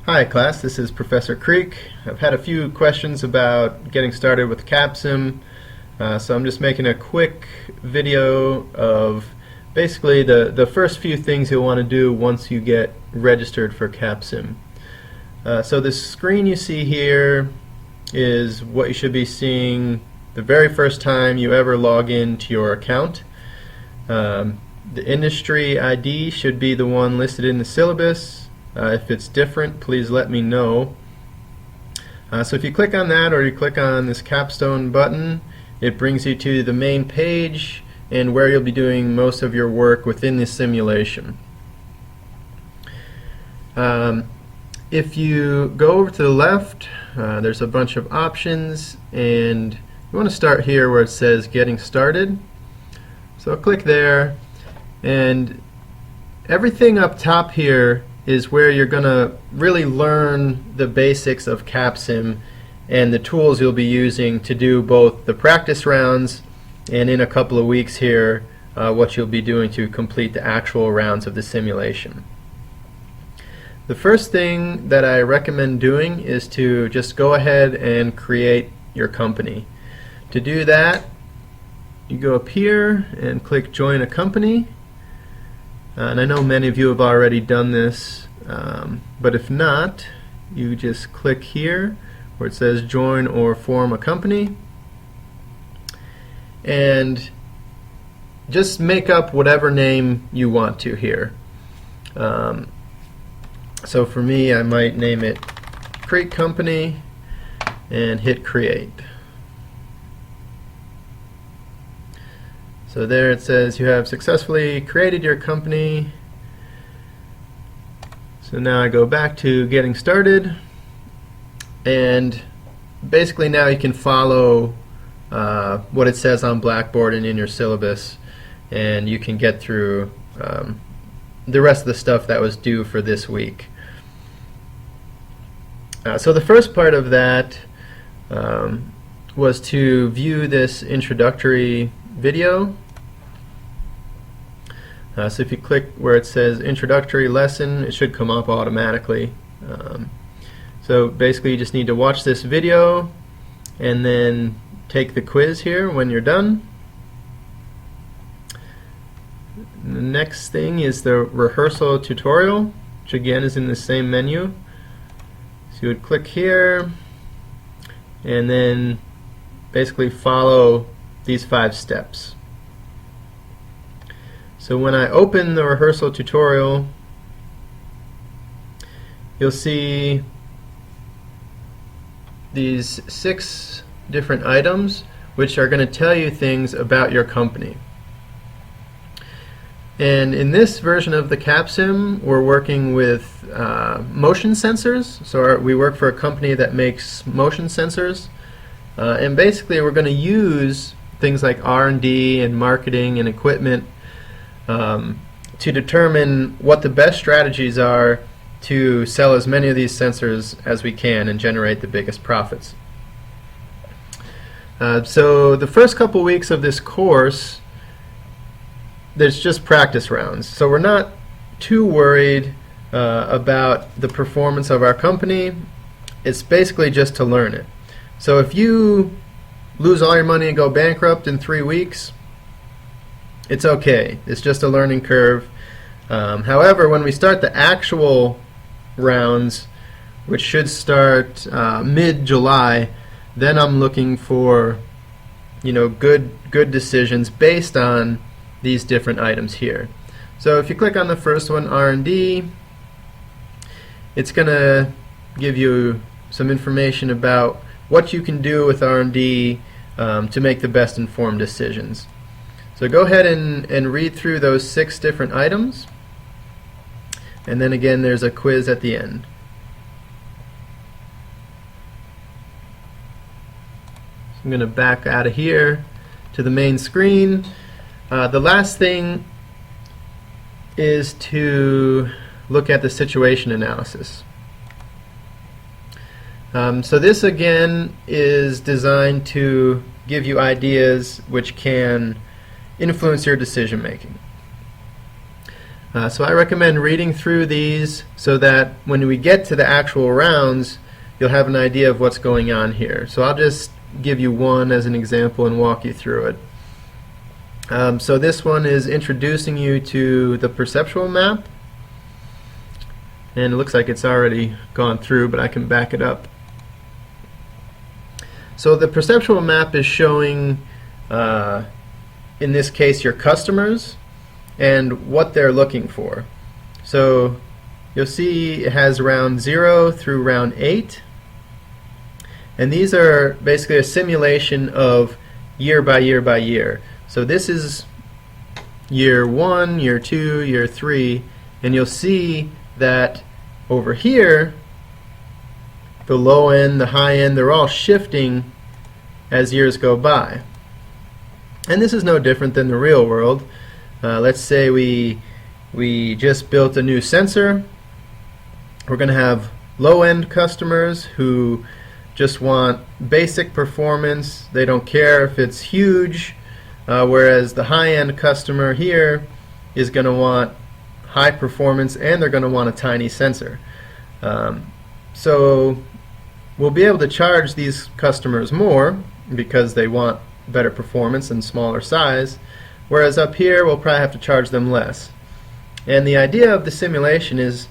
Hi class, this is Professor Creek. I've had a few questions about getting started with Capsim, so I'm just making a quick video of basically the first few things you'll want to do once you get registered for Capsim. So this screen you see here is what you should be seeing the very first time you ever log into your account. The industry ID should be the one listed in the syllabus. If it's different, please let me know. So if you click on that, or you click on this capstone button, it brings you to the main page and where you'll be doing most of your work within this simulation. If you go over to the left, there's a bunch of options, and you want to start here where it says Getting Started. So I'll click there, and everything up top here is where you're going to really learn the basics of Capsim and the tools you'll be using to do both the practice rounds and in a couple of weeks here what you'll be doing to complete the actual rounds of the simulation. The first thing that I recommend doing is to just go ahead and create your company. To do that, you go up here and click Join a Company. And I know many of you have already done this, but if not, you just click here where it says Join or Form a Company, and just make up whatever name you want to here. So for me, I might name it Create Company and hit Create. So there it says you have successfully created your company. So now I go back to Getting Started, and basically now you can follow what it says on Blackboard and in your syllabus, and you can get through the rest of the stuff that was due for this week. So the first part of that was to view this introductory video. So if you click where it says Introductory Lesson, it should come up automatically. So basically you just need to watch this video and then take the quiz here when you're done. The next thing is the rehearsal tutorial, which again is in the same menu. So you would click here and then basically follow these 5 steps. So when I open the rehearsal tutorial, you'll see these 6 different items which are going to tell you things about your company. And in this version of the Capsim, we're working with motion sensors. So we work for a company that makes motion sensors. And basically we're going to use things like R&D and marketing and equipment to determine what the best strategies are to sell as many of these sensors as we can and generate the biggest profits. So the first couple weeks of this course, there's just practice rounds. So we're not too worried about the performance of our company. It's basically just to learn it. So if you lose all your money and go bankrupt in 3 weeks, it's okay. It's just a learning curve. However, when we start the actual rounds, which should start mid-July, then I'm looking for good decisions based on these different items here. So if you click on the first one, R&D, it's going to give you some information about what you can do with R&D to make the best informed decisions. So go ahead and read through those 6 different items, and then again there's a quiz at the end. So I'm going to back out of here to the main screen. The last thing is to look at the situation analysis. So this again is designed to give you ideas which can influence your decision making. So I recommend reading through these so that when we get to the actual rounds, you'll have an idea of what's going on here. So I'll just give you one as an example and walk you through it. So this one is introducing you to the perceptual map. And it looks like it's already gone through, but I can back it up. So the perceptual map is showing, in this case, your customers and what they're looking for. So you'll see it has round 0 through round 8. And these are basically a simulation of year by year by year. So this is year 1, year 2, year 3, and you'll see that over here, the low end, the high end, they're all shifting as years go by. And this is no different than the real world. Let's say we just built a new sensor. We're going to have low-end customers who just want basic performance. They don't care if it's huge, whereas the high-end customer here is going to want high performance, and they're going to want a tiny sensor. So we'll be able to charge these customers more because they want better performance and smaller size, whereas up here we'll probably have to charge them less. And the idea of the simulation is,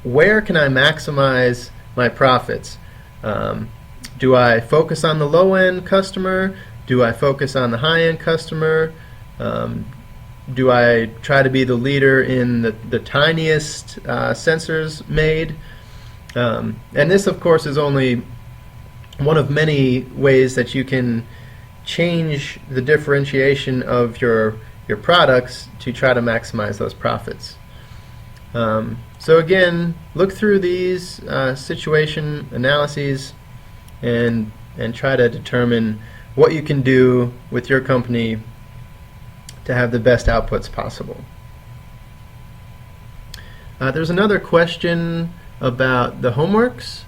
where can I maximize my profits? Do I focus on the low-end customer? Do I focus on the high-end customer? Do I try to be the leader in the tiniest sensors made? And this, of course, is only one of many ways that you can change the differentiation of your products to try to maximize those profits. So again, look through these situation analyses and try to determine what you can do with your company to have the best outputs possible. There's another question about the homeworks.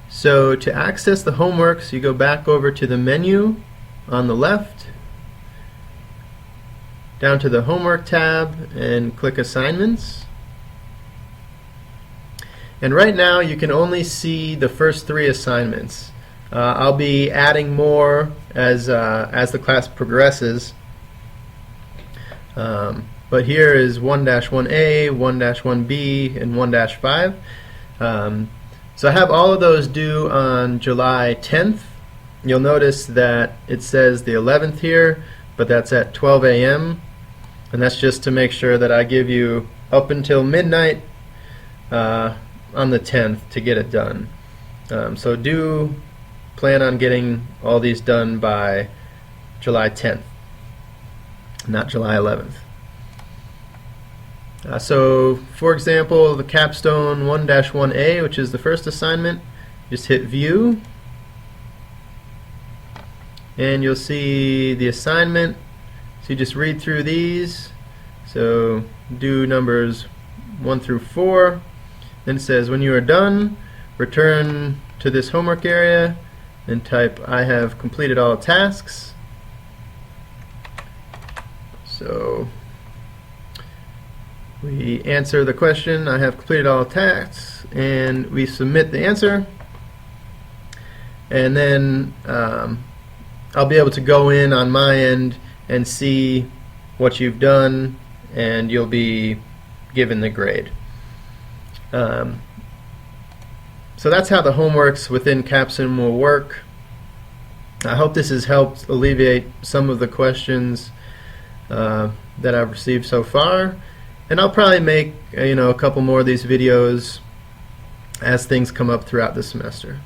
So to access the homeworks, you go back over to the menu on the left, down to the homework tab, and click assignments. And right now you can only see the first 3 assignments. I'll be adding more as the class progresses. But here is 1-1A, 1-1B, and 1-5. So I have all of those due on July 10th. You'll notice that it says the 11th here, but that's at 12 a.m. And that's just to make sure that I give you up until midnight on the 10th to get it done. So do plan on getting all these done by July 10th, not July 11th. So for example, the capstone 1-1A, which is the first assignment, just hit view and you'll see the assignment. So you just read through these. So do numbers 1 through 4. Then it says when you are done, return to this homework area and type I have completed all tasks. So we answer the question, I have completed all tasks, and we submit the answer. And then I'll be able to go in on my end and see what you've done, and you'll be given the grade. So that's how the homeworks within Capsim will work. I hope this has helped alleviate some of the questions that I've received so far. And I'll probably make a couple more of these videos as things come up throughout the semester.